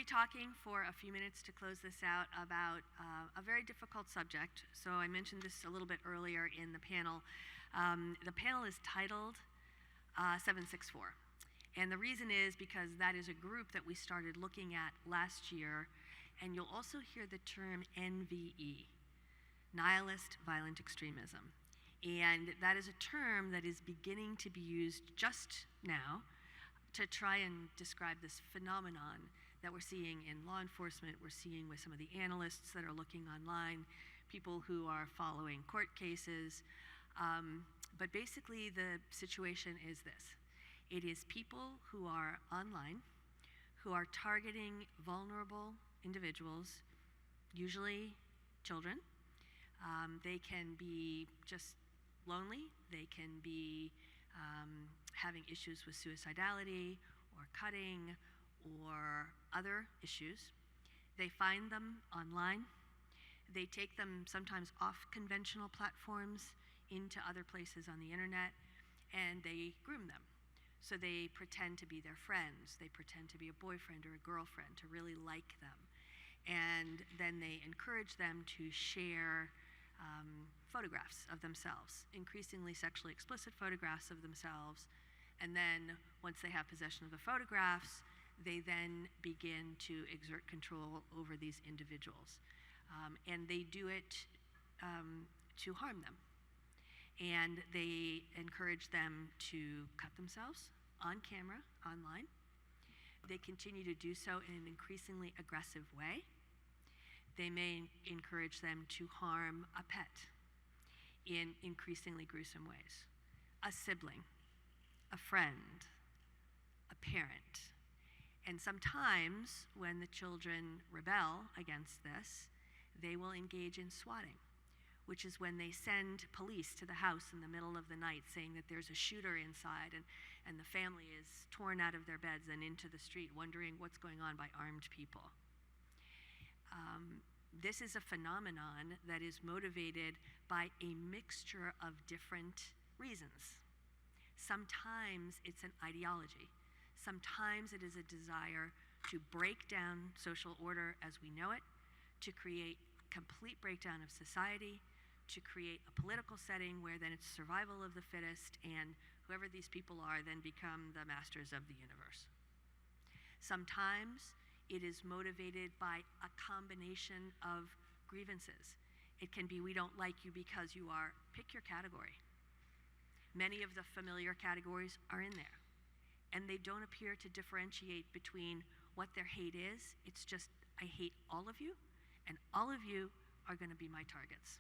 talking for a few minutes to close this out about a very difficult subject. So I mentioned this a little bit earlier in the panel. The panel is titled 764. And the reason is because that is a group that we started looking at last year, and you'll also hear the term NVE, nihilist violent extremism. And that is a term that is beginning to be used just now to try and describe this phenomenon that we're seeing in law enforcement, we're seeing with some of the analysts that are looking online, people who are following court cases. But basically the situation is this. It is people who are online, who are targeting vulnerable individuals, usually children. They can be just lonely, they can be having issues with suicidality or cutting or other issues. They find them online. They take them sometimes off conventional platforms into other places on the internet, and they groom them. So they pretend to be their friends. They pretend to be a boyfriend or a girlfriend, to really like them. And then they encourage them to share photographs of themselves, increasingly sexually explicit photographs of themselves. And then once they have possession of the photographs, they then begin to exert control over these individuals. And they do it to harm them. And they encourage them to cut themselves on camera, online. They continue to do so in an increasingly aggressive way. They may encourage them to harm a pet in increasingly gruesome ways, a sibling, a friend, a parent. And sometimes when the children rebel against this, they will engage in swatting, which is when they send police to the house in the middle of the night saying that there's a shooter inside, and the family is torn out of their beds and into the street wondering what's going on by armed people. This is a phenomenon that is motivated by a mixture of different reasons. Sometimes it's an ideology. Sometimes it is a desire to break down social order as we know it, to create complete breakdown of society, to create a political setting where then it's survival of the fittest, and whoever these people are then become the masters of the universe. Sometimes it is motivated by a combination of grievances. It can be, we don't like you because you are, pick your category. Many of the familiar categories are in there, and they don't appear to differentiate between what their hate is. It's just, I hate all of you, and all of you are going to be my targets.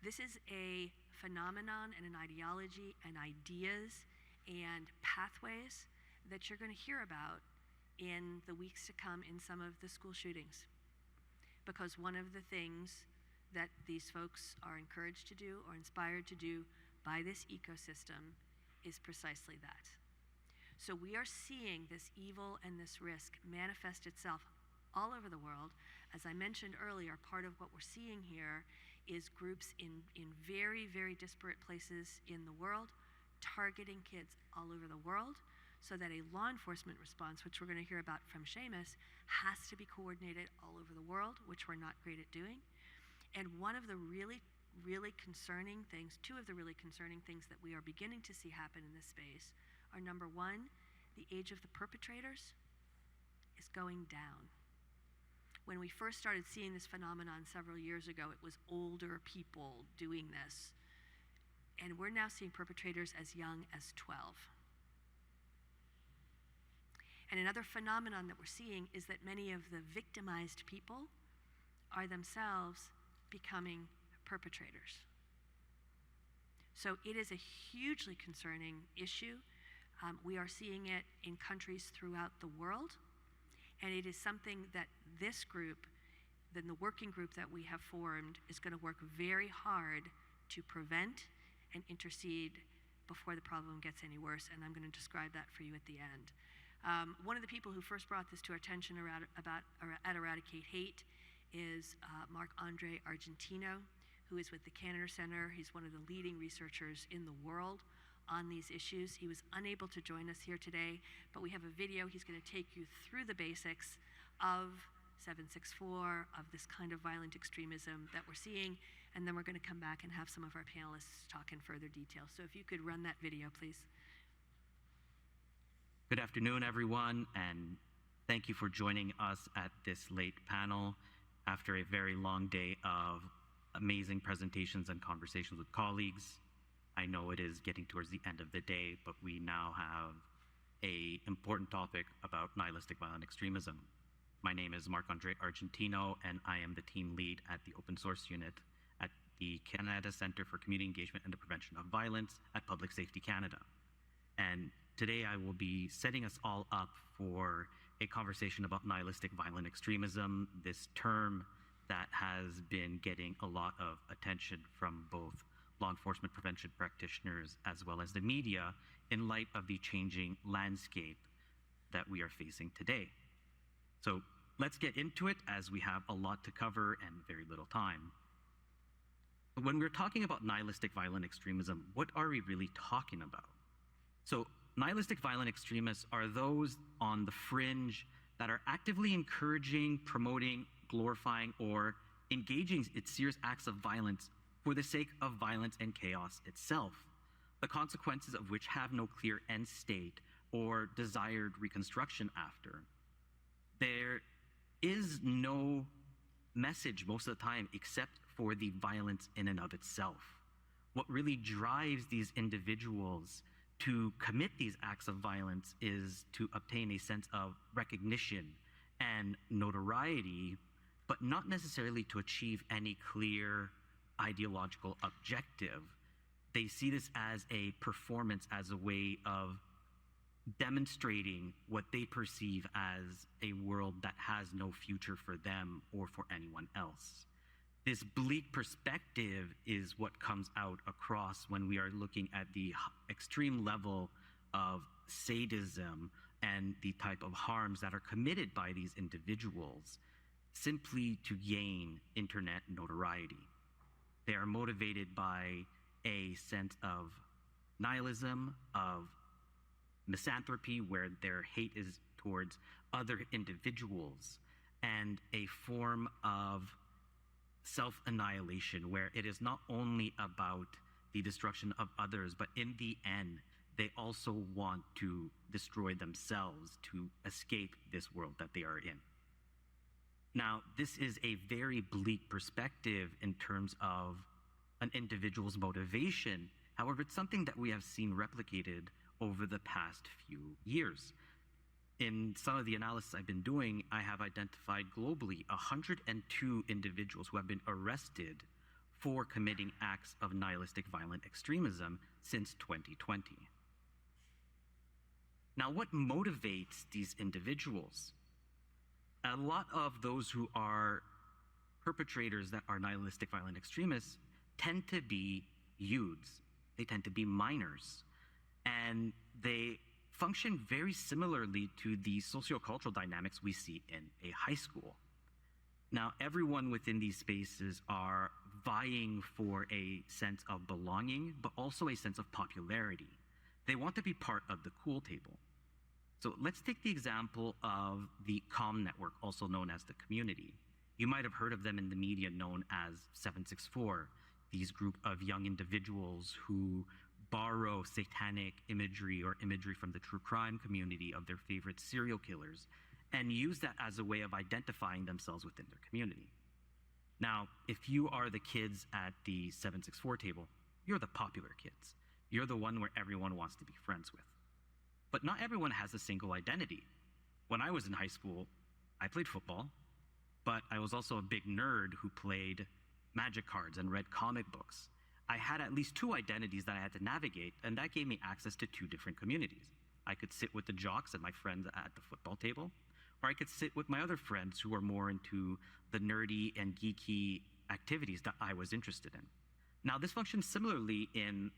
This is a phenomenon and an ideology and ideas and pathways that you're going to hear about in the weeks to come in some of the school shootings. Because one of the things that these folks are encouraged to do or inspired to do by this ecosystem is precisely that. So we are seeing this evil and this risk manifest itself all over the world. As I mentioned earlier, part of what we're seeing here is groups in very, very disparate places in the world targeting kids all over the world, so that a law enforcement response, which we're going to hear about from Seamus, has to be coordinated all over the world, which we're not great at doing. And one of the really, really concerning things, two of the really concerning things that we are beginning to see happen in this space are, number one, the age of the perpetrators is going down. When we first started seeing this phenomenon several years ago, it was older people doing this. And we're now seeing perpetrators as young as 12. And another phenomenon that we're seeing is that many of the victimized people are themselves becoming perpetrators. So it is a hugely concerning issue. We are seeing it in countries throughout the world, and it is something that this group, then the working group that we have formed, is going to work very hard to prevent and intercede before the problem gets any worse, and I'm going to describe that for you at the end. One of the people who first brought this to our attention at Eradicate Hate is Marc-Andre Argentino, who is with the Cantor Center. He's one of the leading researchers in the world on these issues. He was unable to join us here today, but we have a video. He's going to take you through the basics of 764, of this kind of violent extremism that we're seeing, and then we're going to come back and have some of our panelists talk in further detail. So if you could run that video, please. Good afternoon, everyone, and thank you for joining us at this late panel after a very long day of amazing presentations and conversations with colleagues. I know it is getting towards the end of the day, but we now have an important topic about nihilistic violent extremism. My name is Marc-Andre Argentino, and I am the team lead at the open source unit at the Canada Centre for Community Engagement and the Prevention of Violence at Public Safety Canada. And today I will be setting us all up for a conversation about nihilistic violent extremism, this term that has been getting a lot of attention from both law enforcement prevention practitioners as well as the media in light of the changing landscape that we are facing today. So let's get into it, as we have a lot to cover and very little time. When we're talking about nihilistic violent extremism, what are we really talking about? So nihilistic violent extremists are those on the fringe that are actively encouraging, promoting, glorifying, or engaging in serious acts of violence for the sake of violence and chaos itself, the consequences of which have no clear end state or desired reconstruction after. There is no message most of the time except for the violence in and of itself. What really drives these individuals to commit these acts of violence is to obtain a sense of recognition and notoriety, but not necessarily to achieve any clear ideological objective. They see this as a performance, as a way of demonstrating what they perceive as a world that has no future for them or for anyone else. This bleak perspective is what comes out across when we are looking at the extreme level of sadism and the type of harms that are committed by these individuals simply to gain internet notoriety. They are motivated by a sense of nihilism, of misanthropy, where their hate is towards other individuals, and a form of self-annihilation, where it is not only about the destruction of others, but in the end, they also want to destroy themselves to escape this world that they are in. Now, this is a very bleak perspective in terms of an individual's motivation. However, it's something that we have seen replicated over the past few years. In some of the analysis I've been doing, I have identified globally 102 individuals who have been arrested for committing acts of nihilistic violent extremism since 2020. Now, what motivates these individuals? A lot of those who are perpetrators that are nihilistic violent extremists tend to be youths. They tend to be minors. And they function very similarly to the sociocultural dynamics we see in a high school. Now, everyone within these spaces are vying for a sense of belonging, but also a sense of popularity. They want to be part of the cool table. So let's take the example of the COM network, also known as the community. You might have heard of them in the media, known as 764, these group of young individuals who borrow satanic imagery or imagery from the true crime community of their favorite serial killers and use that as a way of identifying themselves within their community. Now, if you are the kids at the 764 table, you're the popular kids. You're the one where everyone wants to be friends with. But not everyone has a single identity. When I was in high school, I played football, but I was also a big nerd who played magic cards and read comic books. I had at least two identities that I had to navigate, and that gave me access to two different communities. I could sit with the jocks and my friends at the football table, or I could sit with my other friends who are more into the nerdy and geeky activities that I was interested in. Now, this functions similarly in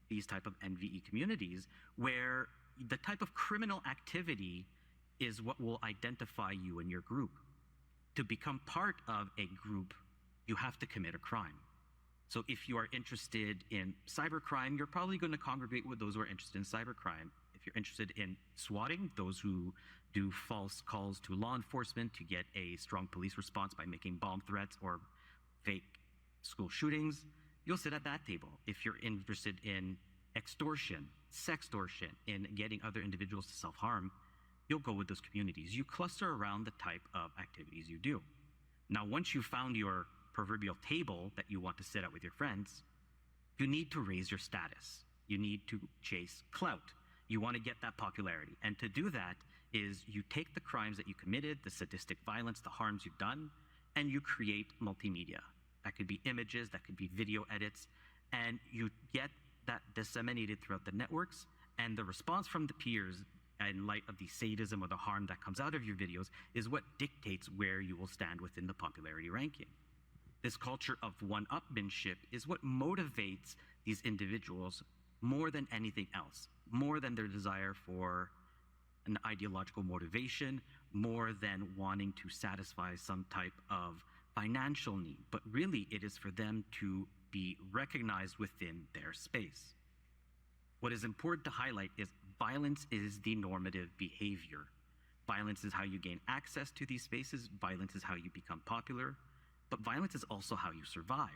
these type of NVE communities, where the type of criminal activity is what will identify you and your group. To become part of a group, you have to commit a crime. So if you are interested in cybercrime, you're probably going to congregate with those who are interested in cybercrime. If you're interested in swatting, those who do false calls to law enforcement to get a strong police response by making bomb threats or fake school shootings, you'll sit at that table. If you're interested in extortion, sextortion, in getting other individuals to self-harm, you'll go with those communities. You cluster around the type of activities you do. Now, once you've found your proverbial table that you want to sit at with your friends, you need to raise your status. You need to chase clout. You want to get that popularity. And to do that is you take the crimes that you committed, the sadistic violence, the harms you've done, and you create multimedia. That could be images, that could be video edits, and you get that disseminated throughout the networks, and the response from the peers in light of the sadism or the harm that comes out of your videos is what dictates where you will stand within the popularity ranking. This culture of one-upmanship is what motivates these individuals more than anything else, more than their desire for an ideological motivation, more than wanting to satisfy some type of financial need, but really it is for them to be recognized within their space. What is important to highlight is violence is the normative behavior. Violence is how you gain access to these spaces, violence is how you become popular, but violence is also how you survive.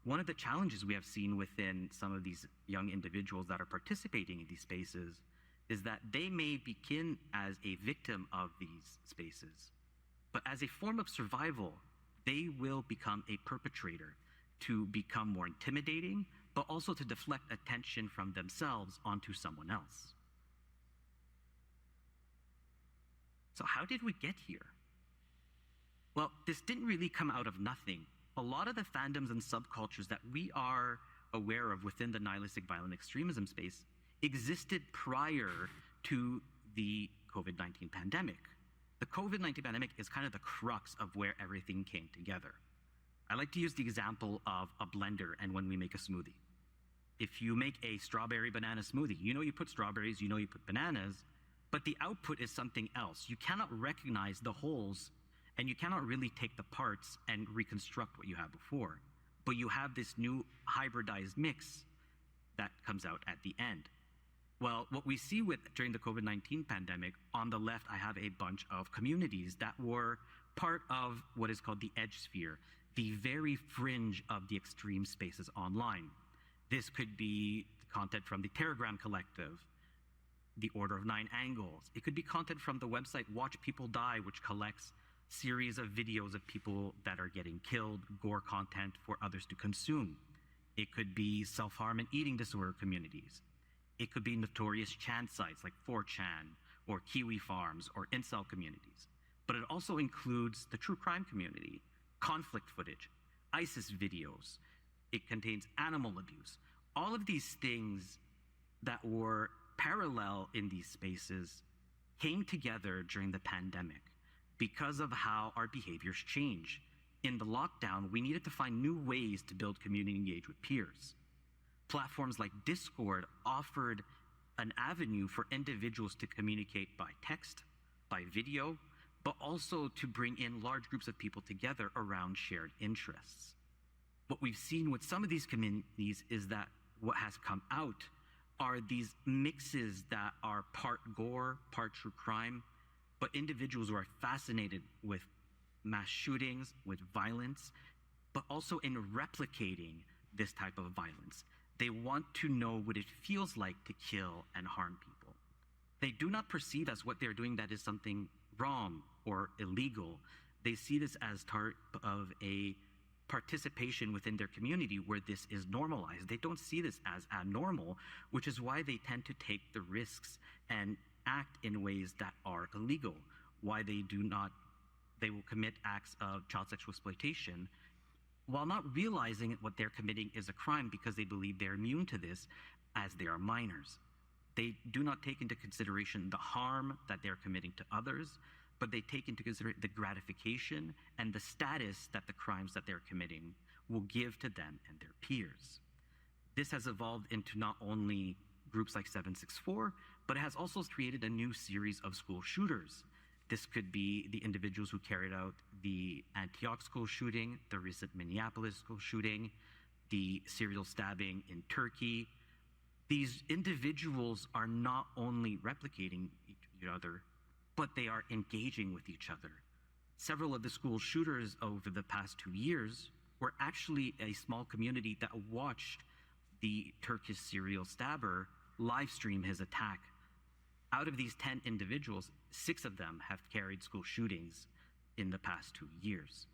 One of the challenges we have seen within some of these young individuals that are participating in these spaces is that they may begin as a victim of these spaces, but as a form of survival, they will become a perpetrator to become more intimidating, but also to deflect attention from themselves onto someone else. So how did we get here? Well, this didn't really come out of nothing. A lot of the fandoms and subcultures that we are aware of within the nihilistic violent extremism space existed prior to the COVID-19 pandemic. The COVID-19 pandemic is kind of the crux of where everything came together. I like to use the example of a blender and when we make a smoothie. If you make a strawberry banana smoothie, you know you put strawberries, you know you put bananas, but the output is something else. You cannot recognize the holes and you cannot really take the parts and reconstruct what you had before. But you have this new hybridized mix that comes out at the end. Well, what we see during the COVID-19 pandemic, on the left, I have a bunch of communities that were part of what is called the edge sphere, the very fringe of the extreme spaces online. This could be content from the Telegram Collective, the Order of Nine Angles. It could be content from the website Watch People Die, which collects series of videos of people that are getting killed, gore content for others to consume. It could be self-harm and eating disorder communities. It could be notorious Chan sites like 4chan or Kiwi Farms or incel communities. But it also includes the true crime community, conflict footage, ISIS videos. It contains animal abuse. All of these things that were parallel in these spaces came together during the pandemic because of how our behaviors change. In the lockdown, we needed to find new ways to build community and engage with peers. Platforms like Discord offered an avenue for individuals to communicate by text, by video, but also to bring in large groups of people together around shared interests. What we've seen with some of these communities is that what has come out are these mixes that are part gore, part true crime, but individuals who are fascinated with mass shootings, with violence, but also in replicating this type of violence. They want to know what it feels like to kill and harm people. They do not perceive as what they're doing that is something wrong or illegal. They see this as part of a participation within their community where this is normalized. They don't see this as abnormal, which is why they tend to take the risks and act in ways that are illegal, why they will commit acts of child sexual exploitation while not realizing what they're committing is a crime because they believe they're immune to this as they are minors. They do not take into consideration the harm that they're committing to others, but they take into consideration the gratification and the status that the crimes that they're committing will give to them and their peers. This has evolved into not only groups like 764, but it has also created a new series of school shooters. This could be the individuals who carried out the Antioch school shooting, the recent Minneapolis school shooting, the serial stabbing in Turkey. These individuals are not only replicating each other, but they are engaging with each other. Several of the school shooters over the past 2 years were actually a small community that watched the Turkish serial stabber live stream his attack. Out of these 10 individuals, 6 of them have carried school shootings in the past 2 years.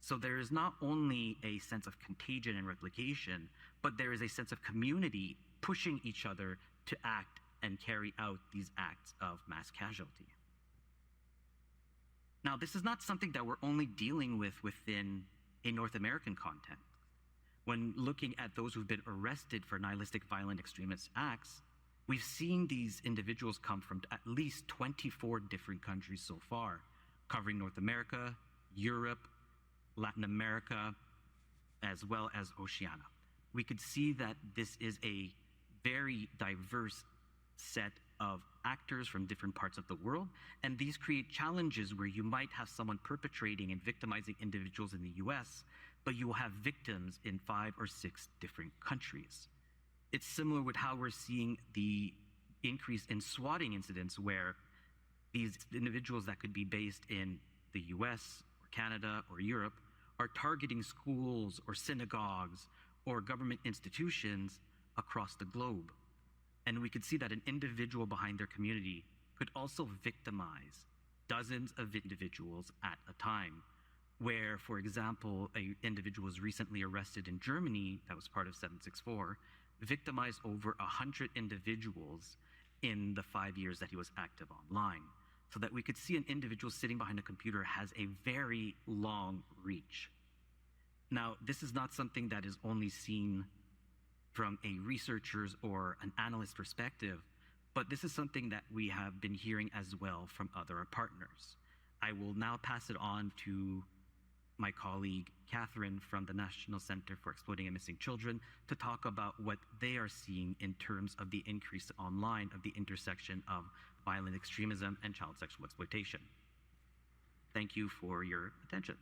So there is not only a sense of contagion and replication, but there is a sense of community pushing each other to act and carry out these acts of mass casualty. Now, this is not something that we're only dealing with within a North American context. When looking at those who've been arrested for nihilistic violent extremist acts, we've seen these individuals come from at least 24 different countries so far, covering North America, Europe, Latin America, as well as Oceania. We could see that this is a very diverse set of actors from different parts of the world, and these create challenges where you might have someone perpetrating and victimizing individuals in the US, but you will have victims in 5 or 6 different countries. It's similar with how we're seeing the increase in swatting incidents, where these individuals that could be based in the US or Canada or Europe are targeting schools or synagogues or government institutions across the globe. And we could see that an individual behind their community could also victimize dozens of individuals at a time, where, for example, an individual was recently arrested in Germany that was part of 764, victimized over 100 individuals in the 5 years that he was active online. So that we could see an individual sitting behind a computer has a very long reach. Now, this is not something that is only seen from a researcher's or an analyst perspective, but this is something that we have been hearing as well from other partners. I will now pass it on to my colleague, Catherine, from the National Center for Exploiting and Missing Children, to talk about what they are seeing in terms of the increase online of the intersection of violent extremism and child sexual exploitation. Thank you for your attention.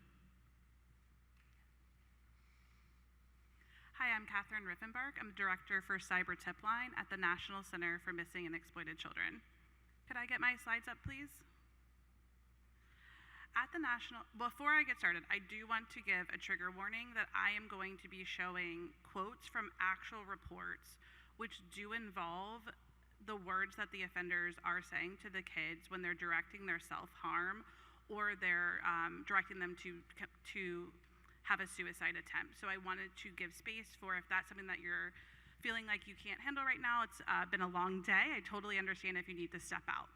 Hi, I'm Catherine Riffenbark. I'm Director for Cyber Tipline at the National Center for Missing and Exploited Children. Could I get my slides up, please? Before I get started, I do want to give a trigger warning that I am going to be showing quotes from actual reports which do involve the words that the offenders are saying to the kids when they're directing their self-harm or they're directing them to have a suicide attempt. So I wanted to give space for if that's something that you're feeling like you can't handle right now. It's been a long day. I totally understand if you need to step out.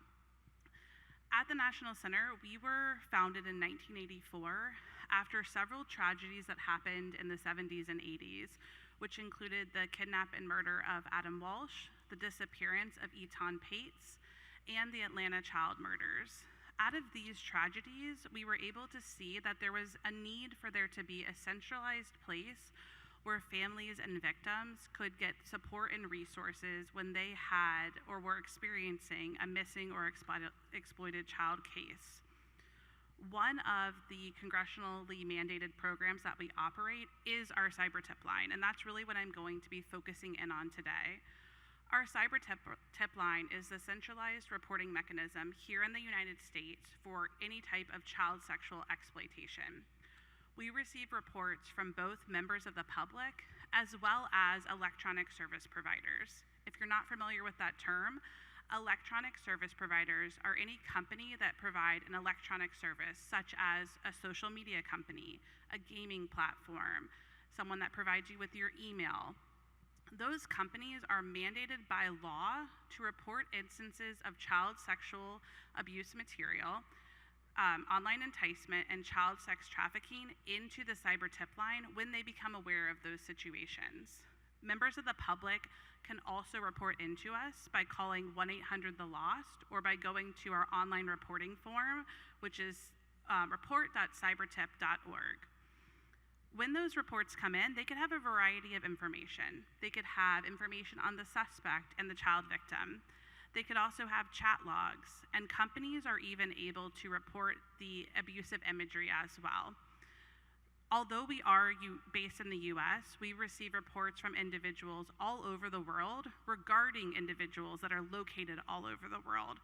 At the National Center, we were founded in 1984 after several tragedies that happened in the 70s and 80s, which included the kidnap and murder of Adam Walsh, the disappearance of Eton Pates, and the Atlanta child murders. Out of these tragedies, we were able to see that there was a need for there to be a centralized place where families and victims could get support and resources when they had or were experiencing a missing or exploited child case. One of the congressionally mandated programs that we operate is our Cyber Tip Line, and that's really what I'm going to be focusing in on today. Our Cyber Tip Line is the centralized reporting mechanism here in the United States for any type of child sexual exploitation. We receive reports from both members of the public as well as electronic service providers. If you're not familiar with that term, electronic service providers are any company that provide an electronic service, such as a social media company, a gaming platform, someone that provides you with your email. Those companies are mandated by law to report instances of child sexual abuse material, online enticement, and child sex trafficking into the Cyber Tip Line when they become aware of those situations. Members of the public can also report into us by calling 1-800-THE-LOST or by going to our online reporting form, which is report.cybertip.org. When those reports come in, they could have a variety of information. They could have information on the suspect and the child victim. They could also have chat logs, and companies are even able to report the abusive imagery as well. Although we are based in the US, we receive reports from individuals all over the world regarding individuals that are located all over the world.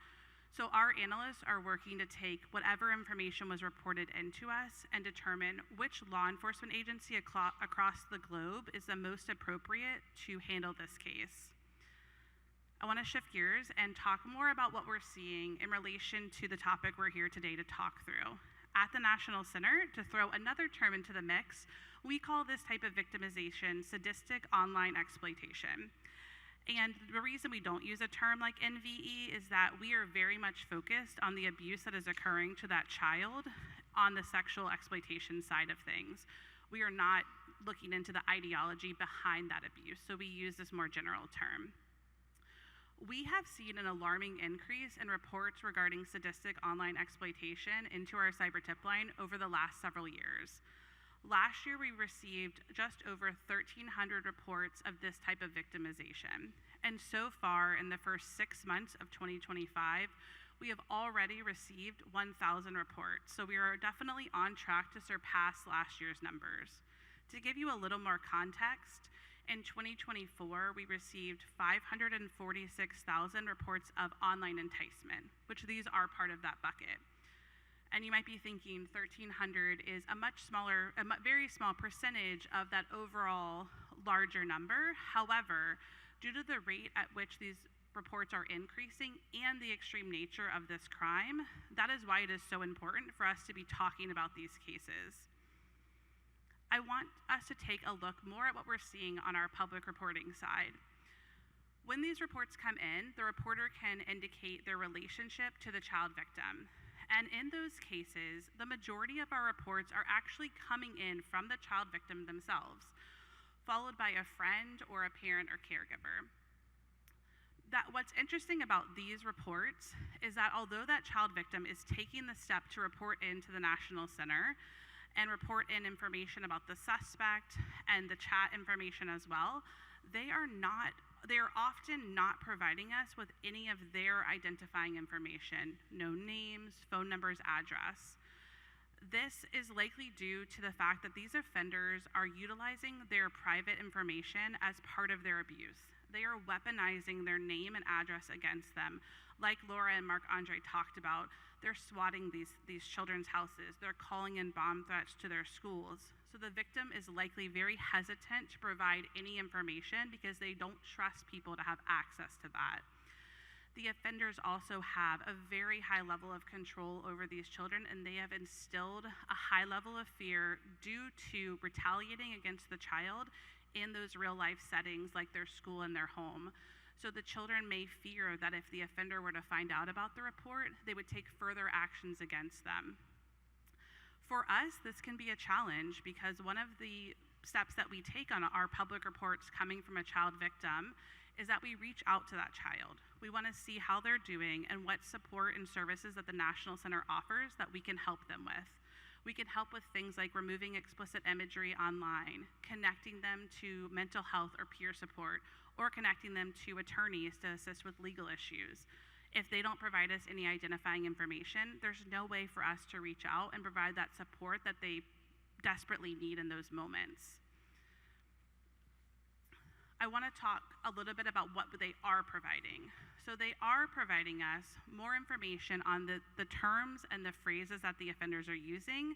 So our analysts are working to take whatever information was reported into us and determine which law enforcement agency across the globe is the most appropriate to handle this case. I want to shift gears and talk more about what we're seeing in relation to the topic we're here today to talk through. At the National Center, to throw another term into the mix, we call this type of victimization sadistic online exploitation. And the reason we don't use a term like NVE is that we are very much focused on the abuse that is occurring to that child on the sexual exploitation side of things. We are not looking into the ideology behind that abuse, so we use this more general term. We have seen an alarming increase in reports regarding sadistic online exploitation into our cyber tip line over the last several years. Last year, we received just over 1,300 reports of this type of victimization. And so far, in the first 6 months of 2025, we have already received 1,000 reports. So we are definitely on track to surpass last year's numbers. To give you a little more context, in 2024, we received 546,000 reports of online enticement, which these are part of that bucket. And you might be thinking 1,300 is a very small percentage of that overall larger number. However, due to the rate at which these reports are increasing and the extreme nature of this crime, that is why it is so important for us to be talking about these cases. I want us to take a look more at what we're seeing on our public reporting side. When these reports come in, the reporter can indicate their relationship to the child victim. And in those cases, the majority of our reports are actually coming in from the child victim themselves, followed by a friend or a parent or caregiver. What's interesting about these reports is that although that child victim is taking the step to report into the National Center, and report in information about the suspect and the chat information as well, they are often not providing us with any of their identifying information, no names, phone numbers, address. This is likely due to the fact that these offenders are utilizing their private information as part of their abuse. They are weaponizing their name and address against them. Like Laura and Marc-Andre talked about, they're swatting these children's houses. They're calling in bomb threats to their schools. So the victim is likely very hesitant to provide any information because they don't trust people to have access to that. The offenders also have a very high level of control over these children, and they have instilled a high level of fear due to retaliating against the child in those real life settings like their school and their home. So the children may fear that if the offender were to find out about the report, they would take further actions against them. For us, this can be a challenge because one of the steps that we take on our public reports coming from a child victim is that we reach out to that child. We want to see how they're doing and what support and services that the National Center offers that we can help them with. We can help with things like removing explicit imagery online, connecting them to mental health or peer support, or connecting them to attorneys to assist with legal issues. If they don't provide us any identifying information, there's no way for us to reach out and provide that support that they desperately need in those moments. I want to talk a little bit about what they are providing. So they are providing us more information on the terms and the phrases that the offenders are using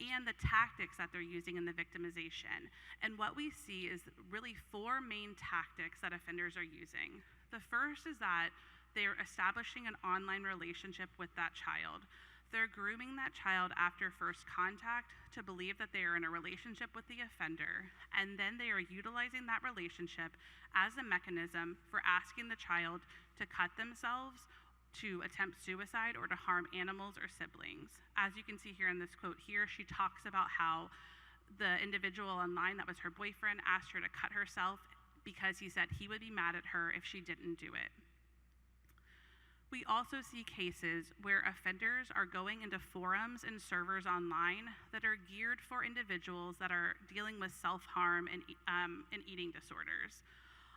and the tactics that they're using in the victimization. And what we see is really 4 main tactics that offenders are using. The first is that they're establishing an online relationship with that child. They're grooming that child after first contact to believe that they are in a relationship with the offender, and then they are utilizing that relationship as a mechanism for asking the child to cut themselves, to attempt suicide, or to harm animals or siblings. As you can see here in this quote here, she talks about how the individual online that was her boyfriend asked her to cut herself because he said he would be mad at her if she didn't do it. We also see cases where offenders are going into forums and servers online that are geared for individuals that are dealing with self-harm and eating disorders.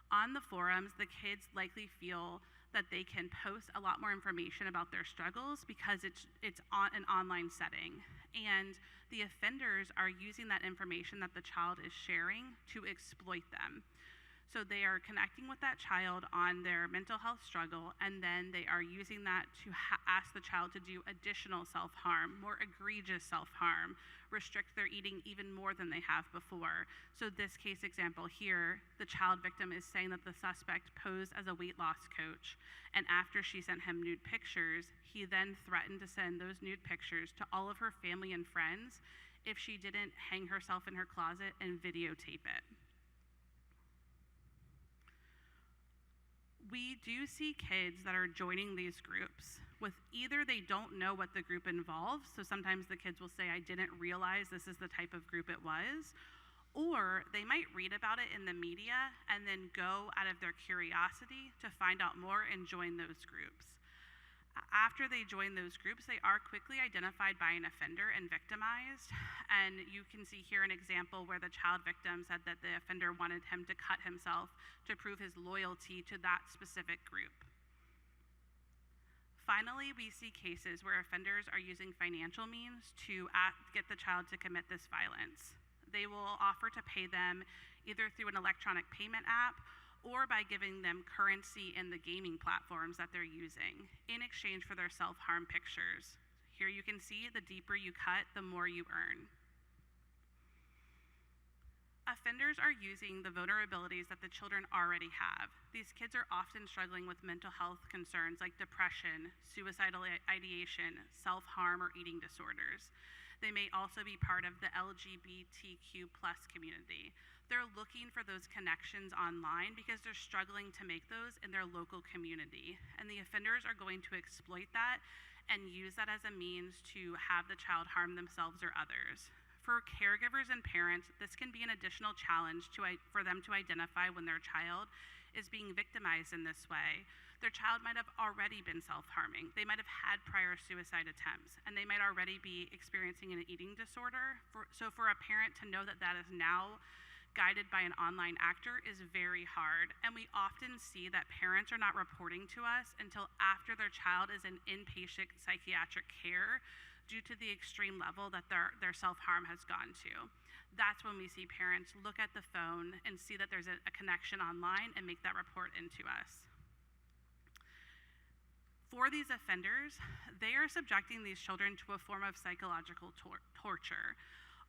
On the forums, the kids likely feel that they can post a lot more information about their struggles because it's on an online setting. And the offenders are using that information that the child is sharing to exploit them. So they are connecting with that child on their mental health struggle, and then they are using that to ask the child to do additional self-harm, more egregious self-harm, restrict their eating even more than they have before. So this case example here, the child victim is saying that the suspect posed as a weight loss coach, and after she sent him nude pictures, he then threatened to send those nude pictures to all of her family and friends if she didn't hang herself in her closet and videotape it. We do see kids that are joining these groups with either they don't know what the group involves, so sometimes the kids will say, I didn't realize this is the type of group it was, or they might read about it in the media and then go out of their curiosity to find out more and join those groups. After they join those groups, they are quickly identified by an offender and victimized. And you can see here an example where the child victim said that the offender wanted him to cut himself to prove his loyalty to that specific group. Finally, we see cases where offenders are using financial means to get the child to commit this violence. They will offer to pay them either through an electronic payment app or by giving them currency in the gaming platforms that they're using in exchange for their self-harm pictures. Here you can see the deeper you cut, the more you earn. Offenders are using the vulnerabilities that the children already have. These kids are often struggling with mental health concerns like depression, suicidal ideation, self-harm, or eating disorders. They may also be part of the LGBTQ+ community. They're looking for those connections online because they're struggling to make those in their local community. And the offenders are going to exploit that and use that as a means to have the child harm themselves or others. For caregivers and parents, this can be an additional challenge for them to identify when their child is being victimized in this way. Their child might have already been self-harming. They might have had prior suicide attempts, and they might already be experiencing an eating disorder. So for a parent to know that that is now guided by an online actor is very hard. And we often see that parents are not reporting to us until after their child is in inpatient psychiatric care due to the extreme level that their self-harm has gone to. That's when we see parents look at the phone and see that there's a connection online and make that report into us. For these offenders, they are subjecting these children to a form of psychological torture.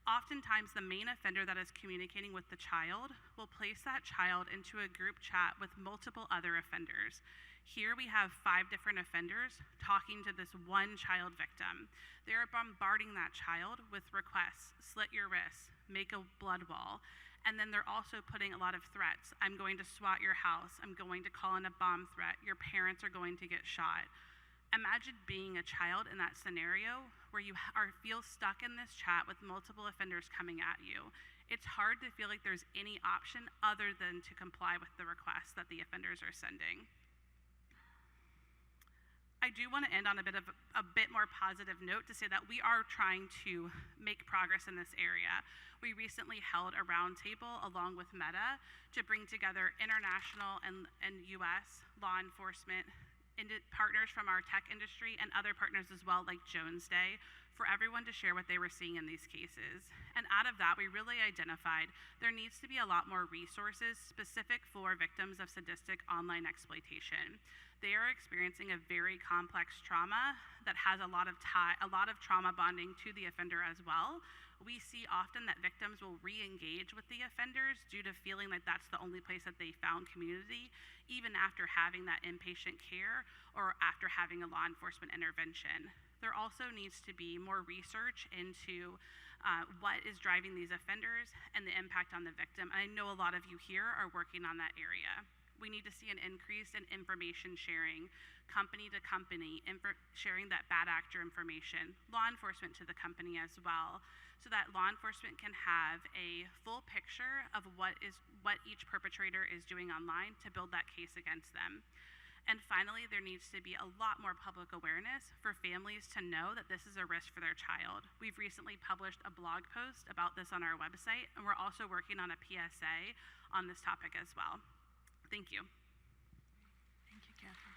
Oftentimes, the main offender that is communicating with the child will place that child into a group chat with multiple other offenders. Here we have 5 different offenders talking to this one child victim. They are bombarding that child with requests: slit your wrists, make a blood wall, and then they're also putting a lot of threats. I'm going to SWAT your house. I'm going to call in a bomb threat. Your parents are going to get shot. Imagine being a child in that scenario where you feel stuck in this chat with multiple offenders coming at you. It's hard to feel like there's any option other than to comply with the requests that the offenders are sending. I do want to end on a bit more positive note to say that we are trying to make progress in this area. We recently held a roundtable along with Meta to bring together international and US law enforcement partners from our tech industry and other partners as well, like Jones Day, for everyone to share what they were seeing in these cases. And out of that, we really identified there needs to be a lot more resources specific for victims of sadistic online exploitation. They are experiencing a very complex trauma that has a lot of trauma bonding to the offender as well. We see often that victims will re-engage with the offenders due to feeling like that's the only place that they found community, even after having that inpatient care or after having a law enforcement intervention. There also needs to be more research into what is driving these offenders and the impact on the victim. I know a lot of you here are working on that area. We need to see an increase in information sharing, company to company, sharing that bad actor information, law enforcement to the company as well, so that law enforcement can have a full picture of what each perpetrator is doing online to build that case against them. And finally, there needs to be a lot more public awareness for families to know that this is a risk for their child. We've recently published a blog post about this on our website, and we're also working on a PSA on this topic as well. Thank you. Thank you, Catherine.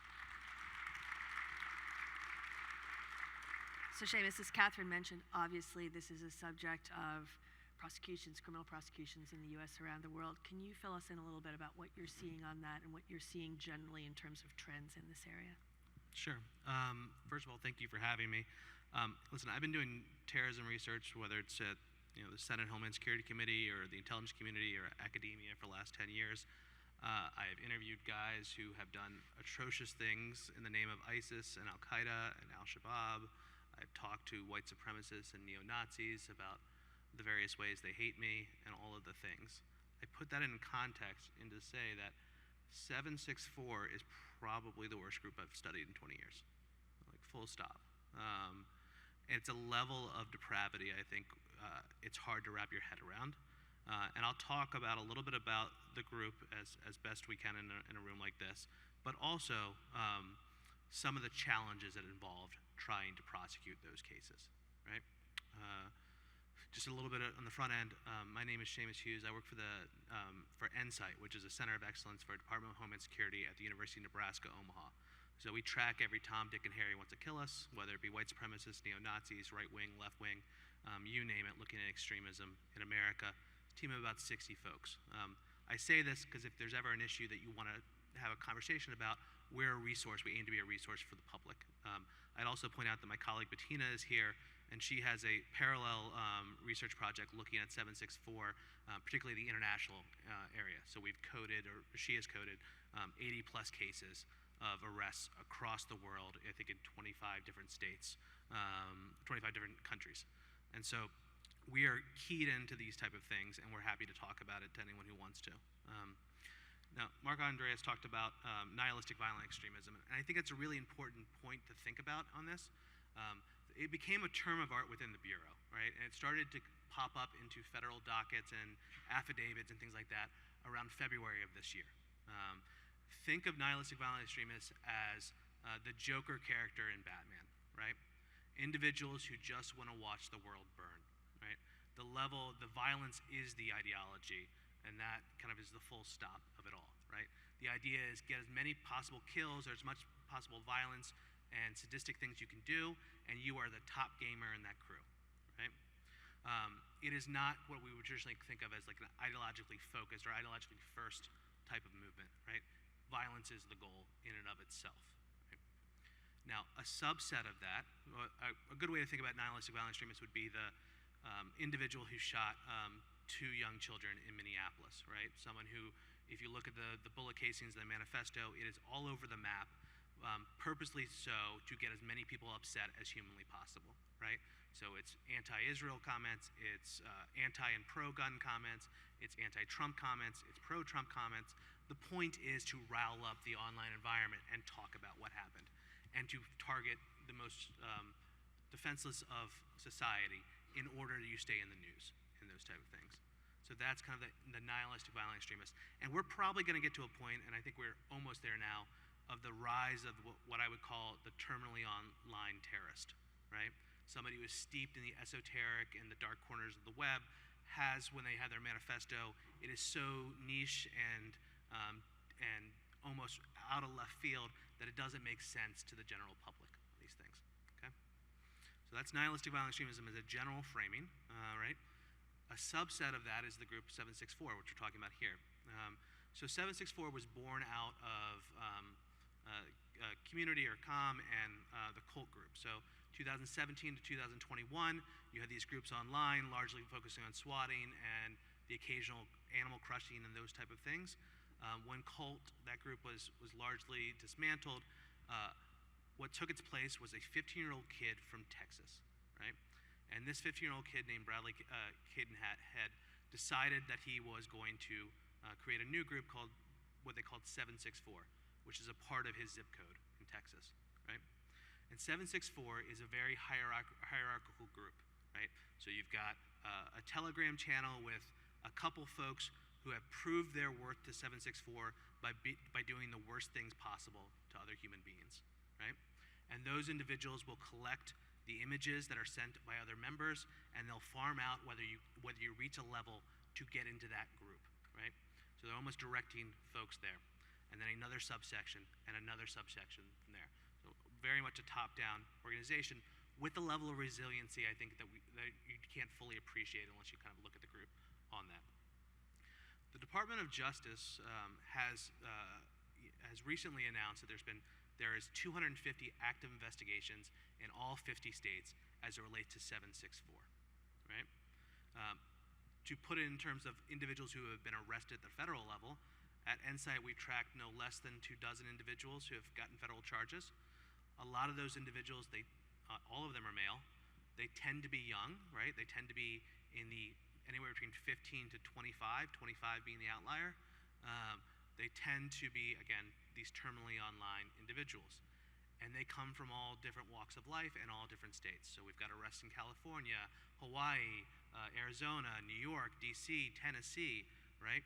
So Seamus, as Catherine mentioned, obviously this is a subject of prosecutions, criminal prosecutions in the U.S. around the world. Can you fill us in a little bit about what you're seeing on that and what you're seeing generally in terms of trends in this area? Sure. First of all, thank you for having me. Listen, I've been doing terrorism research, whether it's at the Senate Homeland Security Committee or the intelligence community or academia for the last 10 years. I've interviewed guys who have done atrocious things in the name of ISIS and Al-Qaeda and Al-Shabaab. I've talked to white supremacists and neo-Nazis about the various ways they hate me and all of the things. I put that in context and to say that 764 is probably the worst group I've studied in 20 years, like full stop. It's a level of depravity I think it's hard to wrap your head around. And I'll talk about a little bit about the group as best we can in a room like this, but also some of the challenges that involved trying to prosecute those cases, right? Just a little bit on the front end, my name is Seamus Hughes. I work for EnSite, which is a Center of Excellence for Department of Homeland Security at the University of Nebraska, Omaha. So we track every Tom, Dick, and Harry wants to kill us, whether it be white supremacists, neo-Nazis, right wing, left wing, you name it, looking at extremism in America. Team of about 60 folks. I say this because if there's ever an issue that you want to have a conversation about, we're a resource. We aim to be a resource for the public. I'd also point out that my colleague Bettina is here, and she has a parallel research project looking at 764, particularly the international area. So we've coded, or she has coded, 80 plus cases of arrests across the world, I think in 25 different states, 25 different countries. And so we are keyed into these type of things, and we're happy to talk about it to anyone who wants to. Now, Mark Andreas talked about nihilistic violent extremism, and I think it's a really important point to think about on this. It became a term of art within the Bureau, right? And it started to pop up into federal dockets and affidavits and things like that around February of this year. Think of nihilistic violent extremists as the Joker character in Batman, right? Individuals who just want to watch the world burn, right? The violence is the ideology, and that kind of is the full stop of it all, right? The idea is get as many possible kills or as much possible violence and sadistic things you can do, and you are the top gamer in that crew, right? It is not what we would traditionally think of as like an ideologically focused or ideologically first type of movement, right? Violence is the goal in and of itself. Right? Now, a subset of that, a good way to think about nihilistic violent extremists would be the individual who shot 2 young children in Minneapolis, right? Someone who, if you look at the bullet casings in the manifesto, it is all over the map, purposely so to get as many people upset as humanly possible, right? So it's anti-Israel comments, it's anti and pro-gun comments, it's anti-Trump comments, it's pro-Trump comments. The point is to rile up the online environment and talk about what happened, and to target the most defenseless of society in order that you stay in the news and those type of things. So that's kind of the nihilistic violent extremists. And we're probably going to get to a point, and I think we're almost there now, of the rise of what I would call the terminally online terrorist, right? Somebody who is steeped in the esoteric and the dark corners of the web has, when they have their manifesto, it is so niche and almost out of left field that it doesn't make sense to the general public, these things, okay? So that's nihilistic violent extremism as a general framing, right? A subset of that is the group 764, which we're talking about here. So 764 was born out of community or COM and the cult group. So 2017 to 2021, you had these groups online, largely focusing on swatting and the occasional animal crushing and those type of things. When cult, that group was largely dismantled, what took its place was a 15-year-old kid from Texas, right? And this 15-year-old kid named Bradley Cadenhead decided that he was going to create a new group called what they called 764, which is a part of his zip code in Texas, right? And 764 is a very hierarchical group, right? So you've got a Telegram channel with a couple folks who have proved their worth to 764 by doing the worst things possible to other human beings, right? And those individuals will collect the images that are sent by other members, and they'll farm out whether you reach a level to get into that group, right? So they're almost directing folks there. And then another subsection and another subsection from there. So very much a top-down organization. with a level of resiliency, I think that you can't fully appreciate unless you kind of look at the group on that. The Department of Justice has recently announced that there is 250 active investigations in all 50 states as it relates to 764, right? To put it in terms of individuals who have been arrested at the federal level, at Insight we tracked no less than 24 individuals who have gotten federal charges. A lot of those individuals, all of them are male. They tend to be young, right? They tend to be anywhere between 15 to 25, 25 being the outlier. They tend to be, again, these terminally online individuals. And they come from all different walks of life and all different states. So we've got arrests in California, Hawaii, Arizona, New York, DC, Tennessee, right?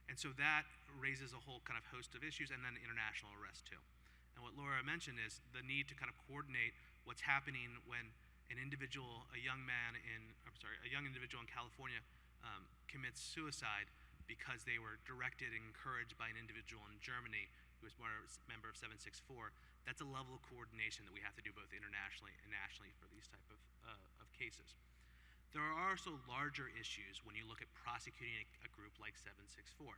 And so that raises a whole kind of host of issues, and then international arrests too. And what Laura mentioned is the need to kind of coordinate what's happening when a young individual in California commits suicide because they were directed and encouraged by an individual in Germany who was a member of 764. That's a level of coordination that we have to do both internationally and nationally for these type of cases. There are also larger issues when you look at prosecuting a group like 764.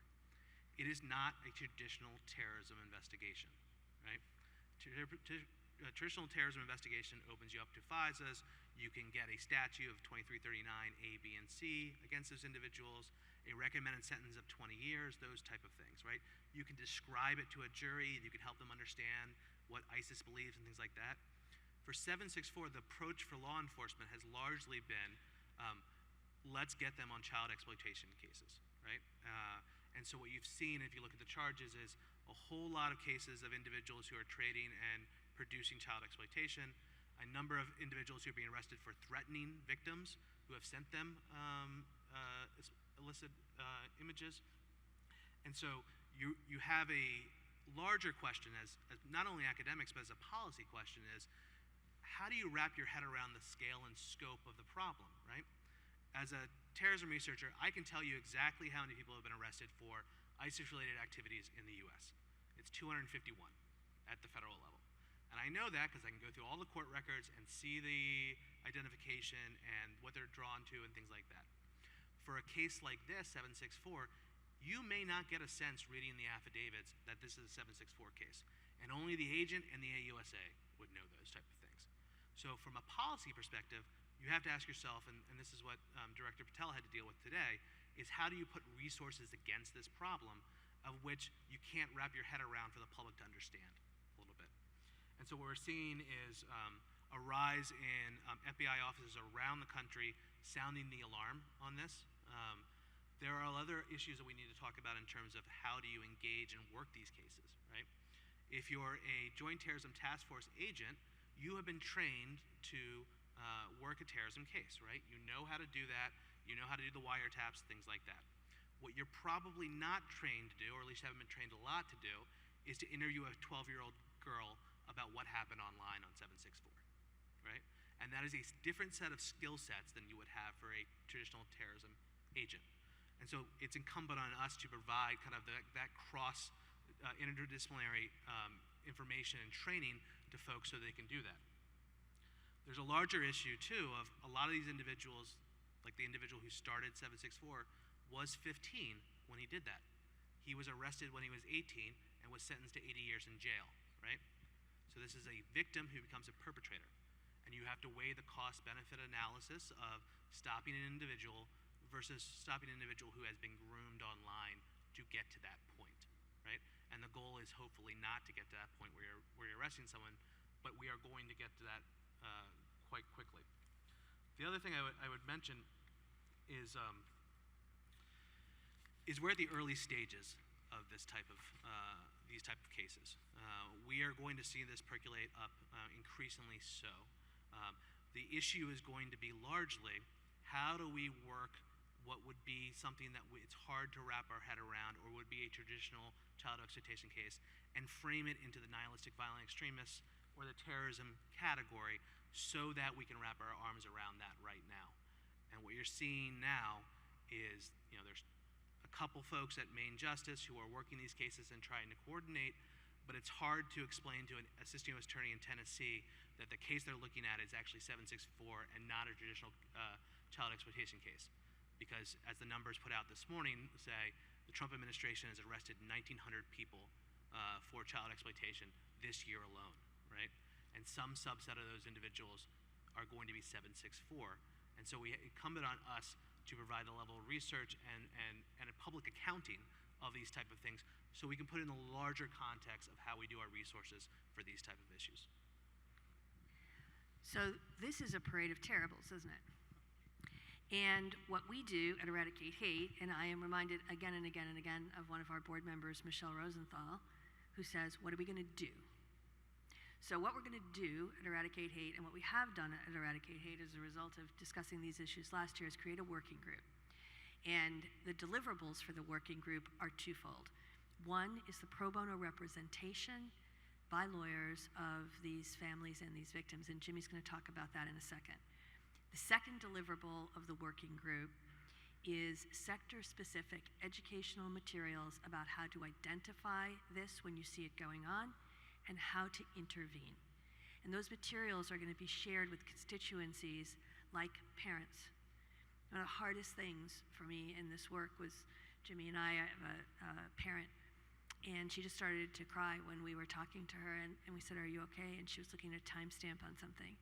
It is not a traditional terrorism investigation, right? Traditional terrorism investigation opens you up to FISAs. You can get a statute of 2339 A, B, and C against those individuals, a recommended sentence of 20 years, those type of things, right? You can describe it to a jury. You can help them understand what ISIS believes and things like that. For 764, the approach for law enforcement has largely been let's get them on child exploitation cases, right? And so what you've seen, if you look at the charges, is a whole lot of cases of individuals who are trading and producing child exploitation, a number of individuals who are being arrested for threatening victims who have sent them illicit images. And so you have a larger question as not only academics, but as a policy question is, how do you wrap your head around the scale and scope of the problem, right? As a terrorism researcher, I can tell you exactly how many people have been arrested for ISIS-related activities in the US. It's 251 at the federal level. And I know that because I can go through all the court records and see the identification and what they're drawn to and things like that. For a case like this, 764, you may not get a sense reading the affidavits that this is a 764 case. And only the agent and the AUSA would know those type of things. So from a policy perspective, you have to ask yourself, and this is what Director Patel had to deal with today, is how do you put resources against this problem of which you can't wrap your head around for the public to understand a little bit. And so what we're seeing is a rise in FBI offices around the country sounding the alarm on this. There are other issues that we need to talk about in terms of how do you engage and work these cases, right? If you're a Joint Terrorism Task Force agent, you have been trained to work a terrorism case, right? You know how to do that. You know how to do the wiretaps, things like that. What you're probably not trained to do, or at least haven't been trained a lot to do, is to interview a 12-year-old girl about what happened online on 764, right? And that is a different set of skill sets than you would have for a traditional terrorism agent. And so it's incumbent on us to provide kind of that cross interdisciplinary information and training to folks so they can do that. There's a larger issue too of a lot of these individuals, like the individual who started 764, was 15 when he did that. He was arrested when he was 18 and was sentenced to 80 years in jail, right? So this is a victim who becomes a perpetrator. And you have to weigh the cost-benefit analysis of stopping an individual versus stopping an individual who has been groomed online to get to that point, right? And the goal is hopefully not to get to that point where you're arresting someone, but we are going to get to that quite quickly. The other thing I would mention is we're at the early stages of these type of cases. We are going to see this percolate up increasingly so. The issue is going to be largely how do we work what would be something that it's hard to wrap our head around or would be a traditional child exploitation case and frame it into the nihilistic violent extremists or the terrorism category so that we can wrap our arms around that right now. And what you're seeing now is, there's a couple folks at Maine Justice who are working these cases and trying to coordinate, but it's hard to explain to an assistant U.S. attorney in Tennessee that the case they're looking at is actually 764 and not a traditional child exploitation case. Because as the numbers put out this morning say, the Trump administration has arrested 1,900 people for child exploitation this year alone, right? And some subset of those individuals are going to be 764. And so it's incumbent on us to provide the level of research and a public accounting of these type of things so we can put in the larger context of how we do our resources for these type of issues. So this is a parade of terribles, isn't it? And what we do at Eradicate Hate, and I am reminded again and again and again of one of our board members, Michelle Rosenthal, who says, what are we going to do? So what we're going to do at Eradicate Hate, and what we have done at Eradicate Hate as a result of discussing these issues last year, is create a working group. And the deliverables for the working group are twofold. One is the pro bono representation by lawyers of these families and these victims, and Jimmy's going to talk about that in a second. The second deliverable of the working group is sector-specific educational materials about how to identify this when you see it going on and how to intervene. And those materials are going to be shared with constituencies like parents. One of the hardest things for me in this work was Jimmy and I have a parent, and she just started to cry when we were talking to her, and we said, are you okay? And she was looking at a timestamp on something.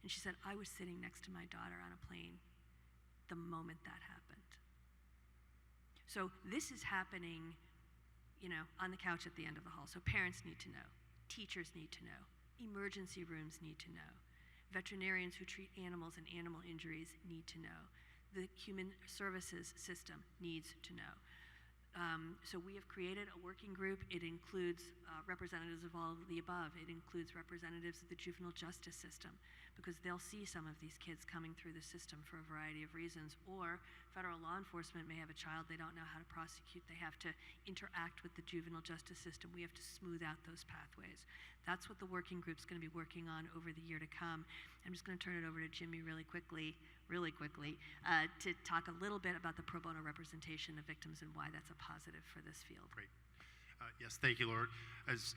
And she said, I was sitting next to my daughter on a plane the moment that happened. So this is happening, on the couch at the end of the hall. So parents need to know. Teachers need to know. Emergency rooms need to know. Veterinarians who treat animals and animal injuries need to know. The human services system needs to know. So we have created a working group. It includes representatives of all of the above. It includes representatives of the juvenile justice system, because they'll see some of these kids coming through the system for a variety of reasons. Or federal law enforcement may have a child they don't know how to prosecute. They have to interact with the juvenile justice system. We have to smooth out those pathways. That's what the working group's going to be working on over the year to come. I'm just going to turn it over to Jimmy really quickly, to talk a little bit about the pro bono representation of victims and why that's a positive for this field. Great. Yes, thank you, Laura. As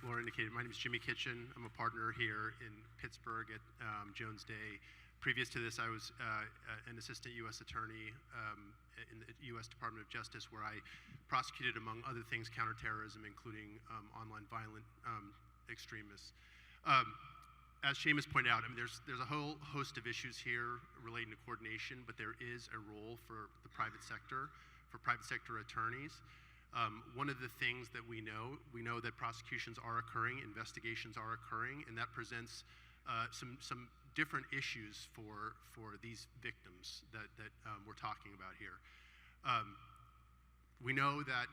Laura indicated, my name is Jimmy Kitchen. I'm a partner here in Pittsburgh at Jones Day. Previous to this, I was an assistant U.S. attorney in the U.S. Department of Justice, where I prosecuted, among other things, counterterrorism, including online violent extremists. As Seamus pointed out, there's a whole host of issues here relating to coordination, but there is a role for the private sector, for private sector attorneys. One of the things that we know that prosecutions are occurring, investigations are occurring, and that presents some different issues for these victims that we're talking about here. We know that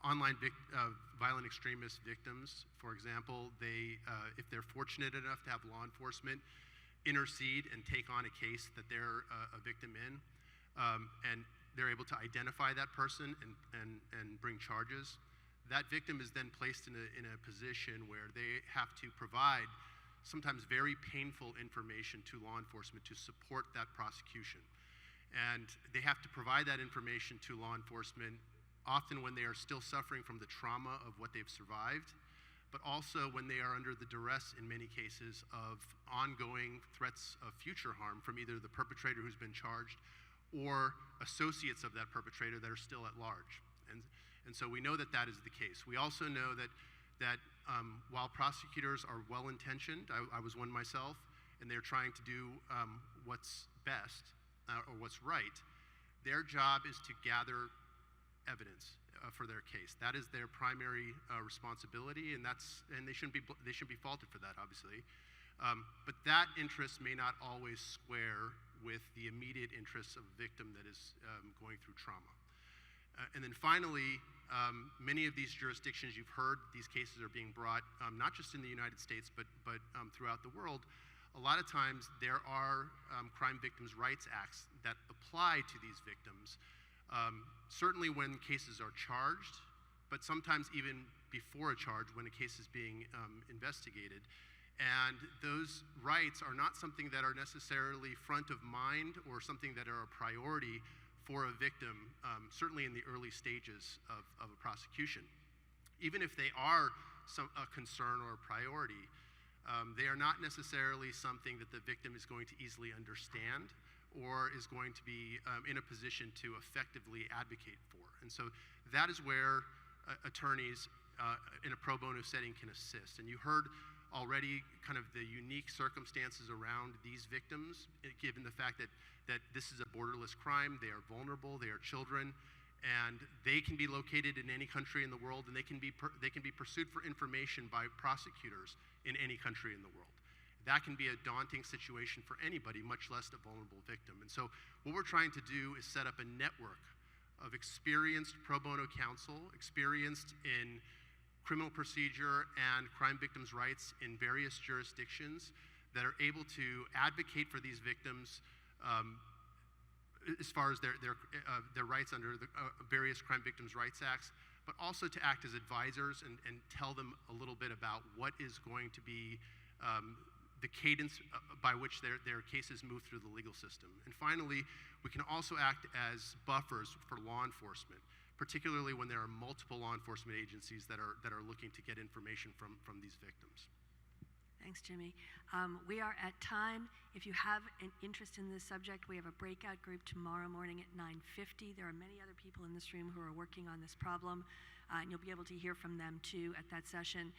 online violent extremist victims, for example, if they're fortunate enough to have law enforcement intercede and take on a case that they're a victim in, and they're able to identify that person and bring charges, that victim is then placed in a position where they have to provide sometimes very painful information to law enforcement to support that prosecution. And they have to provide that information to law enforcement often when they are still suffering from the trauma of what they've survived, but also when they are under the duress, in many cases, of ongoing threats of future harm from either the perpetrator who's been charged or associates of that perpetrator that are still at large. And so we know that that is the case. We also know that while prosecutors are well-intentioned, I was one myself, and they're trying to do what's best or what's right, their job is to gather evidence for their case. That is their primary responsibility, and they shouldn't be faulted for that, obviously. But that interest may not always square with the immediate interests of a victim that is going through trauma. And then finally, many of these jurisdictions, you've heard, these cases are being brought not just in the United States, but throughout the world. A lot of times there are crime victims' rights acts that apply to these victims, certainly when cases are charged, but sometimes even before a charge when a case is being investigated. And those rights are not something that are necessarily front of mind or something that are a priority for a victim, certainly in the early stages of a prosecution. Even if they are a concern or a priority, they are not necessarily something that the victim is going to easily understand or is going to be in a position to effectively advocate for. And so that is where attorneys in a pro bono setting can assist. And you heard already kind of the unique circumstances around these victims, given the fact that this is a borderless crime, they are vulnerable, they are children, and they can be located in any country in the world, and they can be pursued for information by prosecutors in any country in the world. That can be a daunting situation for anybody, much less a vulnerable victim. And so what we're trying to do is set up a network of experienced pro bono counsel, experienced in criminal procedure and crime victims' rights in various jurisdictions that are able to advocate for these victims as far as their rights under the various Crime Victims' Rights Acts, but also to act as advisors and tell them a little bit about what is going to be the cadence by which their cases move through the legal system. And finally, we can also act as buffers for law enforcement, particularly when there are multiple law enforcement agencies that are looking to get information from these victims. Thanks, Jimmy. We are at time. If you have an interest in this subject, we have a breakout group tomorrow morning at 9:50. There are many other people in this room who are working on this problem, and you'll be able to hear from them too at that session.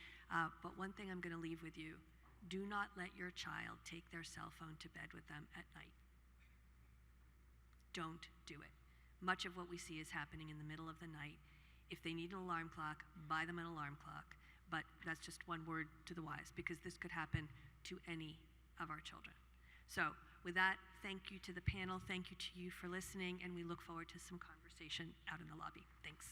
But one thing I'm going to leave with you: do not let your child take their cell phone to bed with them at night. Don't do it. Much of what we see is happening in the middle of the night. If they need an alarm clock, buy them an alarm clock. But that's just one word to the wise, because this could happen to any of our children. So with that, thank you to the panel, thank you to you for listening, and we look forward to some conversation out in the lobby. Thanks.